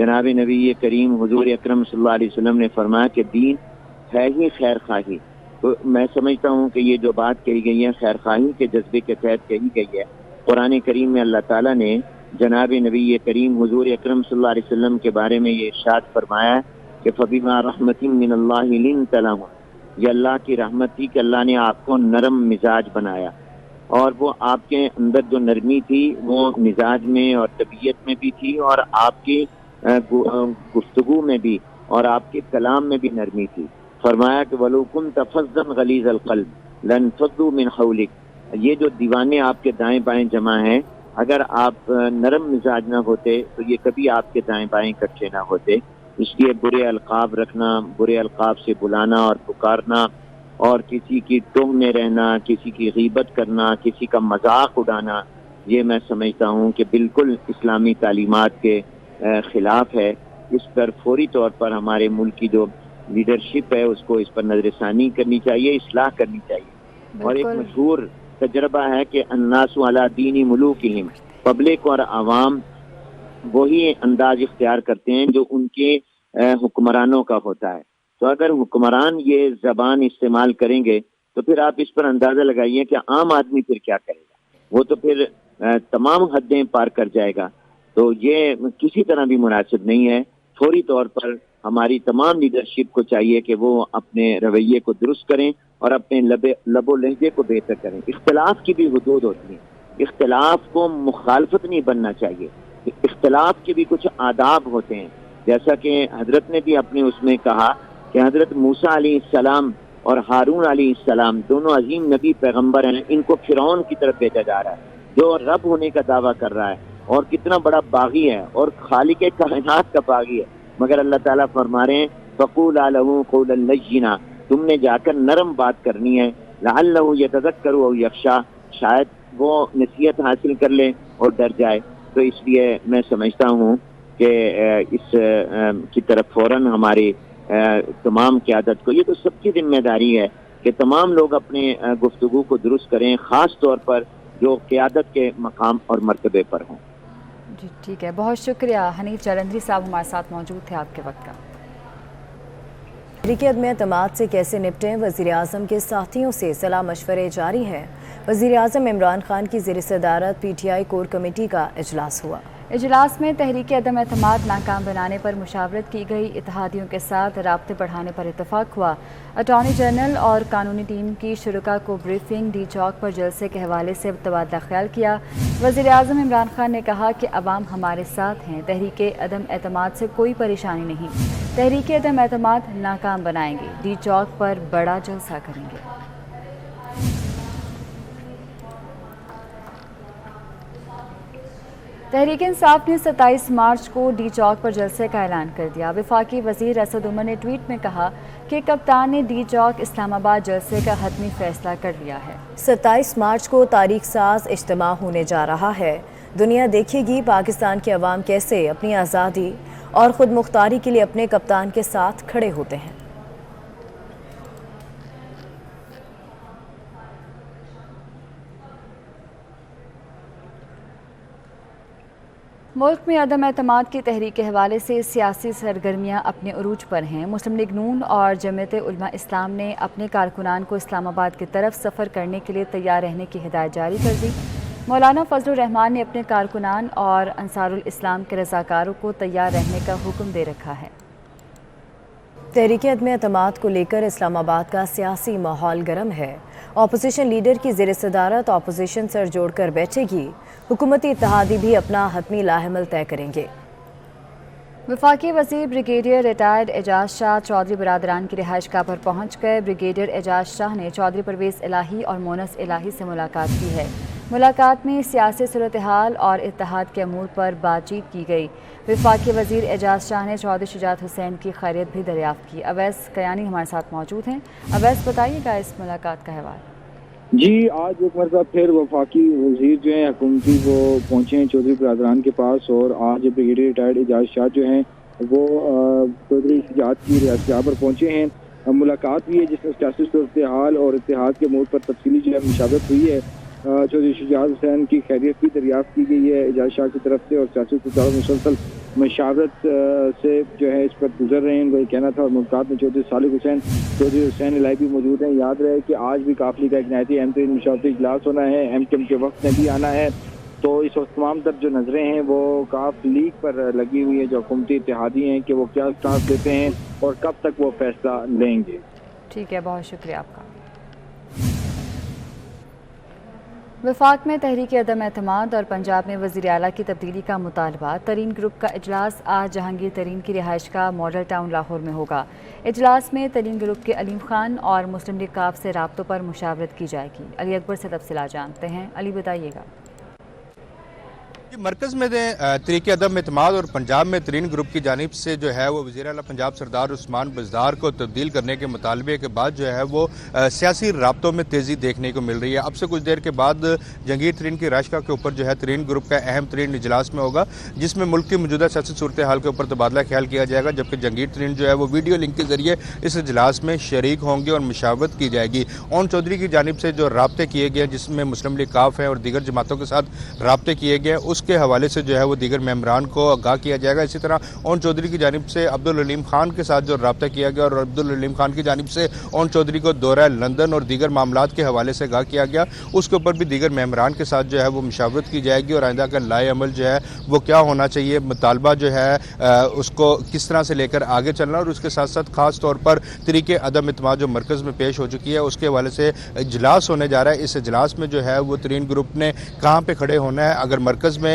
جناب نبی کریم حضور اکرم صلی اللہ علیہ وسلم نے فرمایا کہ دین ہے ہی خیر خواہی. تو میں سمجھتا ہوں کہ یہ جو بات کہی گئی ہے خیر خواہی کے جذبے کے تحت کہی گئی ہے. قرآن کریم میں اللہ تعالیٰ نے جناب نبی کریم حضور اکرم صلی اللہ علیہ وسلم کے بارے میں یہ ارشاد فرمایا ہے کہ فَبِمَا رَحْمَةٍ مِّنَ اللَّهِ لِنتَ لَهُمْ. یہ اللہ کی رحمت تھی کہ اللہ نے آپ کو نرم مزاج بنایا، اور وہ آپ کے اندر جو نرمی تھی وہ مزاج میں اور طبیعت میں بھی تھی، اور آپ کی گفتگو میں بھی اور آپ کے کلام میں بھی نرمی تھی. فرمایا کہ وَلَوْ كُنْتَ فَظًّا غَلِيظَ الْقَلْبِ لَانفَضُّوا مِنْ حَوْلِكَ. یہ جو دیوانے آپ کے دائیں بائیں جمع ہیں، اگر آپ نرم مزاج نہ ہوتے تو یہ کبھی آپ کے دائیں بائیں اکٹھے نہ ہوتے. اس لیے برے القاب رکھنا، برے القاب سے بلانا اور پکارنا، اور کسی کی ٹوہ میں رہنا، کسی کی غیبت کرنا، کسی کا مذاق اڑانا، یہ میں سمجھتا ہوں کہ بالکل اسلامی تعلیمات کے خلاف ہے. اس پر فوری طور پر ہمارے ملک کی جو لیڈرشپ ہے اس کو اس پر نظر ثانی کرنی چاہیے، اصلاح کرنی چاہیے. اور ایک مشہور تجربہ ہے کہ الناس علی دین ملوکہم، پبلک اور عوام وہی انداز اختیار کرتے ہیں جو ان کے حکمرانوں کا ہوتا ہے. تو اگر حکمران یہ زبان استعمال کریں گے تو پھر آپ اس پر اندازہ لگائیے کہ عام آدمی پھر کیا کرے گا. وہ تو پھر تمام حدیں پار کر جائے گا. تو یہ کسی طرح بھی مناسب نہیں ہے. فوری طور پر ہماری تمام لیڈرشپ کو چاہیے کہ وہ اپنے رویے کو درست کریں اور اپنے لب و لہجے کو بہتر کریں. اختلاف کی بھی حدود ہوتی ہیں، اختلاف کو مخالفت نہیں بننا چاہیے. اختلاف کے بھی کچھ آداب ہوتے ہیں، جیسا کہ حضرت نے بھی اپنے اس میں کہا کہ حضرت موسیٰ علیہ السلام اور ہارون علیہ السلام دونوں عظیم نبی پیغمبر ہیں. ان کو فرعون کی طرف بھیجا جا رہا ہے جو رب ہونے کا دعویٰ کر رہا ہے اور کتنا بڑا باغی ہے اور خالق کائنات کا باغی ہے، مگر اللہ تعالیٰ فرما رہے ہیں فَقُولَا لَهُ قَوْلًا لَّيِّنًا. تم نے جا کر نرم بات کرنی ہے. لَعَلَّهُ يَتَذَكَّرُ أَوْ يَخْشَىٰ، شاید وہ نصیحت حاصل کر لے اور ڈر جائے. تو اس لیے میں سمجھتا ہوں کہ اس کی طرف فوراً ہماری تمام قیادت کو، یہ تو سب کی ذمہ داری ہے کہ تمام لوگ اپنے گفتگو کو درست کریں، خاص طور پر جو قیادت کے مقام اور مرتبے پر ہوں. جی ٹھیک ہے، بہت شکریہ. حنیف جالندھری صاحب ہمارے ساتھ موجود تھے آپ کے وقت کا. تحریک عدم اعتماد سے کیسے نپٹیں، وزیر اعظم کے ساتھیوں سے صلاح مشورے جاری ہیں. وزیر اعظم عمران خان کی زیر صدارت پی ٹی آئی کور کمیٹی کا اجلاس ہوا. اجلاس میں تحریک عدم اعتماد ناکام بنانے پر مشاورت کی گئی. اتحادیوں کے ساتھ رابطے بڑھانے پر اتفاق ہوا. اٹارنی جنرل اور قانونی ٹیم کی شرکاء کو بریفنگ، ڈی چوک پر جلسے کے حوالے سے تبادلہ خیال کیا. وزیر اعظم عمران خان نے کہا کہ عوام ہمارے ساتھ ہیں، تحریک عدم اعتماد سے کوئی پریشانی نہیں. تحریک عدم اعتماد ناکام بنائیں گے، ڈی چوک پر بڑا جلسہ کریں گے. تحریک انصاف نے 27 مارچ کو ڈی چوک پر جلسے کا اعلان کر دیا. وفاقی وزیر اسد عمر نے ٹویٹ میں کہا کہ کپتان نے ڈی چوک اسلام آباد جلسے کا حتمی فیصلہ کر لیا ہے. 27 مارچ کو تاریخ ساز اجتماع ہونے جا رہا ہے. دنیا دیکھے گی پاکستان کے عوام کیسے اپنی آزادی اور خود مختاری کے لیے اپنے کپتان کے ساتھ کھڑے ہوتے ہیں. ملک میں عدم اعتماد کی تحریک کے حوالے سے سیاسی سرگرمیاں اپنے عروج پر ہیں. مسلم لیگ نون اور جمعیت علماء اسلام نے اپنے کارکنان کو اسلام آباد کی طرف سفر کرنے کے لیے تیار رہنے کی ہدایت جاری کر دی. مولانا فضل الرحمان نے اپنے کارکنان اور انصار الاسلام کے رضاکاروں کو تیار رہنے کا حکم دے رکھا ہے. تحریک عدم اعتماد کو لے کر اسلام آباد کا سیاسی ماحول گرم ہے. اپوزیشن لیڈر کی زیر صدارت اپوزیشن سر جوڑ کر بیٹھے گی. حکومتی اتحادی بھی اپنا حتمی لاحمل طے کریں گے. وفاقی وزیر بریگیڈیئر ریٹائرڈ اعجاز شاہ چودھری برادران کی رہائش گاہ پر پہنچ گئے. بریگیڈیئر اعجاز شاہ نے چودھری پرویز الہی اور مونس الہی سے ملاقات کی ہے. ملاقات میں سیاسی صورتحال اور اتحاد کے امور پر بات چیت کی گئی. وفاقی وزیر اعجاز شاہ نے چودھری شجاعت حسین کی خیریت بھی دریافت کی. اویس کیانی ہمارے ساتھ موجود ہیں. اویس بتائیے گا اس ملاقات کا حوالہ. جی آج ایک مرتبہ پھر وفاقی وزیر جو ہیں حکومتی وہ پہنچے ہیں چودھری برادران کے پاس، اور آج بریگیڈیئر ریٹائرڈ اعجاز شاہ جو ہیں وہ چودھری شجاعت کی رہائش گاہ پر پہنچے ہیں. ملاقات ہوئی ہے جس میں سیاسی صورتحال اور اتحاد کے امور پر تفصیلی جو ہے مشاورت ہوئی ہے. چودھری شجاعت حسین کی خیریت بھی دریافت کی گئی ہے اعجاز شاہ کی طرف سے، اور سیاسی صورتحال مسلسل مشاورت سے جو ہے اس پر گزر رہے ہیں، وہی کہنا تھا۔ اور ملاقات میں چودھری صالح حسین، چودھری حسین الہی بھی موجود ہیں۔ یاد رہے کہ آج بھی قافلے کا ایک نہایت اہم ترین مشاورتی اجلاس ہونا ہے، ایم کیو ایم کے وقت میں بھی آنا ہے۔ تو اس وقت تمام تر جو نظریں ہیں وہ کاف لیگ پر لگی ہوئی ہیں، جو حکومتی اتحادی ہیں، کہ وہ کیا سٹانس لیتے ہیں اور کب تک وہ فیصلہ لیں گے۔ ٹھیک ہے، بہت شکریہ آپ کا۔ وفاق میں تحریک عدم اعتماد اور پنجاب میں وزیر اعلیٰ کی تبدیلی کا مطالبہ۔ ترین گروپ کا اجلاس آج جہانگیر ترین کی رہائش کا ماڈل ٹاؤن لاہور میں ہوگا۔ اجلاس میں ترین گروپ کے علیم خان اور مسلم لیگ کاف سے رابطوں پر مشاورت کی جائے گی۔ علی اکبر سے تفصیلات جانتے ہیں۔ علی بتائیے گا۔ مرکز میں تحریک عدم اعتماد اور پنجاب میں ترین گروپ کی جانب سے جو ہے وہ وزیر اعلیٰ پنجاب سردار عثمان بزدار کو تبدیل کرنے کے مطالبے کے بعد جو ہے وہ سیاسی رابطوں میں تیزی دیکھنے کو مل رہی ہے۔ اب سے کچھ دیر کے بعد جہانگیر ترین کی راشگاہ کے اوپر جو ہے ترین گروپ کا اہم ترین اجلاس میں ہوگا، جس میں ملک کی موجودہ سیاسی صورتحال کے اوپر تبادلہ خیال کیا جائے گا، جبکہ جہانگیر ترین جو ہے وہ ویڈیو لنک کے ذریعے اس اجلاس میں شریک ہوں گے اور مشاورت کی جائے گی۔ اون چودھری کی جانب سے جو رابطے کیے گئے، جس میں مسلم لیگ کاف ہے اور دیگر جماعتوں کے ساتھ رابطے کیے گئے، اس کے حوالے سے جو ہے وہ دیگر ممبران کو آگاہ کیا جائے گا۔ اسی طرح اون چودھری کی جانب سے عبدالعلیم خان کے ساتھ جو رابطہ کیا گیا اور عبدالعلیم خان کی جانب سے اون چودھری کو دورہ لندن اور دیگر معاملات کے حوالے سے آگاہ کیا گیا، اس کے اوپر بھی دیگر ممبران کے ساتھ جو ہے وہ مشاورت کی جائے گی اور آئندہ کا لائے عمل جو ہے وہ کیا ہونا چاہیے، مطالبہ جو ہے اس کو کس طرح سے لے کر آگے چلنا، اور اس کے ساتھ ساتھ خاص طور پر طریق عدم اعتماد جو مرکز میں پیش ہو چکی ہے اس کے حوالے سے اجلاس ہونے جا رہا ہے۔ اس اجلاس میں جو ہے وہ ترین گروپ نے کہاں پہ کھڑے ہونا ہے، اگر مرکز میں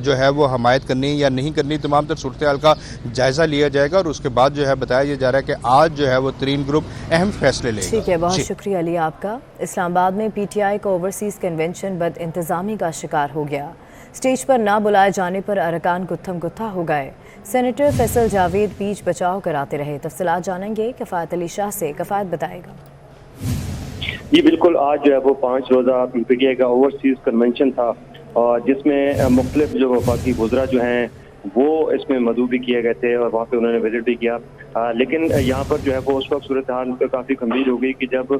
جو ہے وہ حمایت کرنی یا نہیں کرنی، تمام تر صورتحال کا جائزہ لیا جائے گا، اور اس کے بعد جو ہے بتایا جا رہا ہے کہ آج جو ہے وہ ترین گروپ اہم فیصلے لے گا۔ ٹھیک ہے، بہت شکریہ علی آپ کا۔ اسلام آباد میں پی ٹی آئی کا اوورسیز کنونشن بد انتظامی کا شکار ہو گیا۔ سٹیج پر نہ بلائے جانے پر ارکان گتھم گتھا ہو گئے۔ سینیٹر فیصل جاوید بیچ بچاؤ کراتے رہے۔ تفصیلات جانیں گے کفایت علی شاہ سے۔ کفایت بتائے گا۔ جی بالکل، آج جو ہے وہ 5 روزہ پی ٹی آئی کا اوورسیز کنونشن تھا، جس میں مختلف جو وفاقی وزراء جو ہیں وہ اس میں مدعو بھی کیے گئے تھے اور وہاں پہ انہوں نے وزٹ بھی کیا، لیکن یہاں پر جو ہے وہ اس وقت صورتحال کافی گمبھیر ہو گئی کہ جب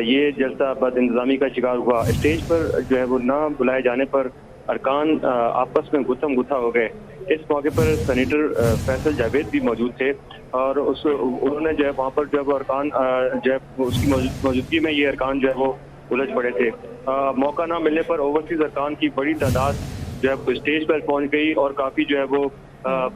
یہ جلسہ بد انتظامی کا شکار ہوا۔ اسٹیج پر جو ہے وہ نہ بلائے جانے پر ارکان آپس میں گتھم گتھا ہو گئے۔ اس موقع پر سینیٹر فیصل جاوید بھی موجود تھے اور انہوں نے جو ہے وہاں پر جب ارکان جو ہے اس کی موجودگی میں یہ ارکان جو ہے وہ الجھ پڑے تھے۔ موقع نہ ملنے پر اوورسیز ارکان کی بڑی تعداد جو ہے اسٹیج پر پہنچ گئی اور کافی جو ہے وہ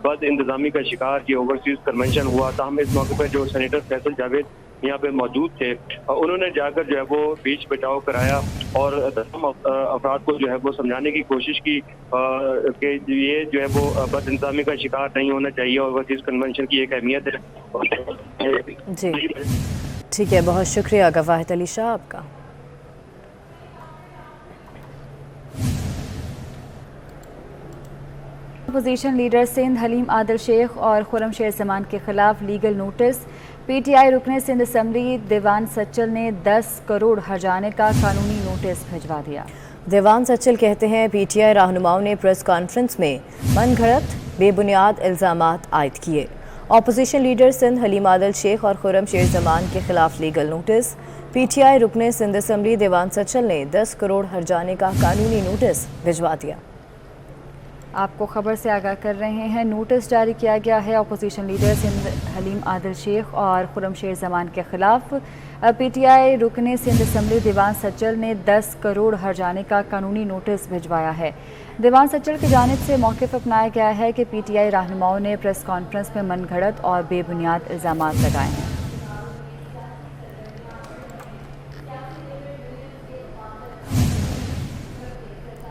بد انتظامی کا شکار یہ اوورسیز کنونشن ہوا۔ تاہم اس موقع پر جو سینیٹر فیصل جاوید یہاں پہ موجود تھے، انہوں نے جا کر جو ہے وہ بیچ بچاؤ کرایا اور تمام افراد کو جو ہے وہ سمجھانے کی کوشش کی کہ یہ جو ہے وہ بد انتظامی کا شکار نہیں ہونا چاہیے، اوورسیز کنونشن کی ایک اہمیت ہے۔ جی ٹھیک ہے، بہت شکریہ کفایت علی شاہ آپ کا۔ اپوزیشن لیڈر سندھ حلیم عادل شیخ اور خرم شیر زمان کے خلاف legal notice. P T I رکن سندھ اسمبلی دیوان سچل نے 10 کروڑ ہرجانے کا قانونی نوٹس بھجوا دیا۔ دیوان سچل کہتے ہیں پی ٹی آئی رہنماؤں نے پریس کانفرنس میں من گھڑت بے بنیاد الزامات عائد کیے۔ اپوزیشن لیڈر سندھ حلیم عادل شیخ اور خرم شیر زمان کے خلاف legal notice. P T I رکن سندھ اسمبلی دیوان سچل نے 10 کروڑ ہرجانے کا قانونی نوٹس بھجوا دیا۔ آپ کو خبر سے آگاہ کر رہے ہیں، نوٹس جاری کیا گیا ہے اپوزیشن لیڈر سندھ حلیم عادل شیخ اور خرم شیر زمان کے خلاف۔ پی ٹی آئی رکن سندھ اسمبلی دیوان سچل نے 10 کروڑ ہرجانے کا قانونی نوٹس بھجوایا ہے۔ دیوان سچل کی جانب سے موقف اپنایا گیا ہے کہ پی ٹی آئی رہنماؤں نے پریس کانفرنس میں من گھڑت اور بے بنیاد الزامات لگائے ہیں۔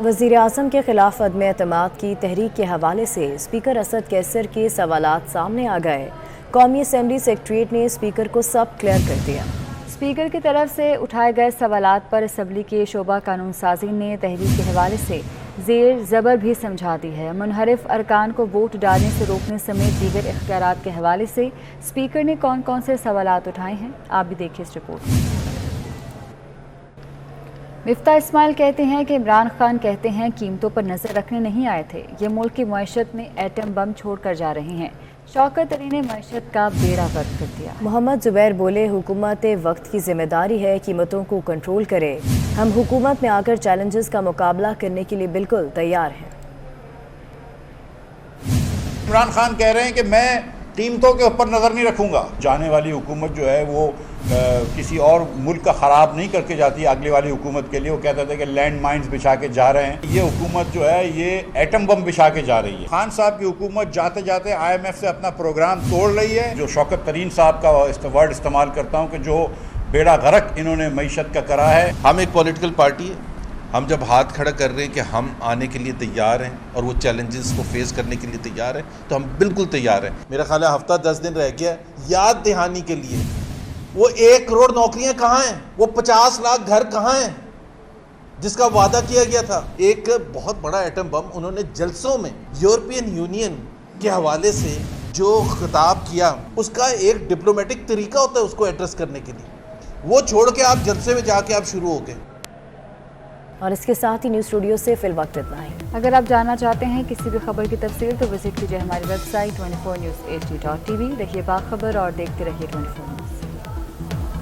وزیر اعظم کے خلاف عدم اعتماد کی تحریک کے حوالے سے اسپیکر اسد کیسر کے سوالات سامنے آ گئے۔ قومی اسمبلی سیکریٹریٹ نے اسپیکر کو سب کلیئر کر دیا۔ اسپیکر کی طرف سے اٹھائے گئے سوالات پر اسمبلی کے شعبہ قانون سازی نے تحریک کے حوالے سے زیر زبر بھی سمجھا دی ہے۔ منحرف ارکان کو ووٹ ڈالنے سے روکنے سمیت دیگر اختیارات کے حوالے سے اسپیکر نے کون کون سے سوالات اٹھائے ہیں، آپ بھی دیکھیں اس رپورٹ میں۔ مفتاح اسماعیل کہتے ہیں کہ عمران خان کہتے ہیں قیمتوں پر نظر رکھنے نہیں آئے تھے، یہ ملک کی معیشت میں ایٹم بم چھوڑ کر جا رہے ہیں۔ شوکت علی نے معیشت کا بیڑا غرق کر دیا۔ محمد زبیر بولے حکومت وقت کی ذمہ داری ہے قیمتوں کو کنٹرول کرے، ہم حکومت میں آ کر چیلنجز کا مقابلہ کرنے کے لیے بالکل تیار ہیں۔ عمران خان کہہ رہے ہیں کہ میں قیمتوں کے اوپر نظر نہیں رکھوں گا. جانے والی حکومت جو ہے وہ کسی اور ملک کا خراب نہیں کر کے جاتی اگلی والی حکومت کے لیے. وہ کہتے تھے کہ لینڈ مائنز بچھا کے جا رہے ہیں. یہ حکومت جو ہے یہ ایٹم بم بچھا کے جا رہی ہے. خان صاحب کی حکومت جاتے جاتے IMF سے اپنا پروگرام توڑ رہی ہے. جو شوکت ترین صاحب کا ورڈ استعمال کرتا ہوں کہ جو بیڑا غرق انہوں نے معیشت کا کرا ہے. ہم ایک پولیٹیکل پارٹی ہے. ہم جب ہاتھ کھڑا کر رہے ہیں کہ ہم آنے کے لیے تیار ہیں اور وہ چیلنجز کو فیس کرنے کے لیے تیار ہیں تو ہم بالکل تیار ہیں. میرا خیال ہے ہفتہ 10 دن رہ گیا یاد دہانی کے لیے. وہ 1 کروڑ نوکریاں کہاں ہیں؟ وہ 50 لاکھ گھر کہاں ہیں جس کا وعدہ کیا گیا تھا؟ ایک بہت بڑا ایٹم بم انہوں نے جلسوں میں یورپین یونین کے حوالے سے جو خطاب کیا اس کا ایک ڈپلومیٹک طریقہ ہوتا ہے اس کو ایڈریس کرنے کے لیے. وہ چھوڑ کے آپ جلسے میں جا کے آپ شروع ہو گئے. اور اس کے ساتھ ہی نیوز اسٹوڈیو سے فی الوقت اتنا ہی. اگر آپ جاننا چاہتے ہیں کسی بھی خبر کی تفصیل تو وزٹ کیجیے ہماری ویب سائٹ 24newsht.tv. رہیے باخبر اور دیکھتے رہیے 24 نیوز.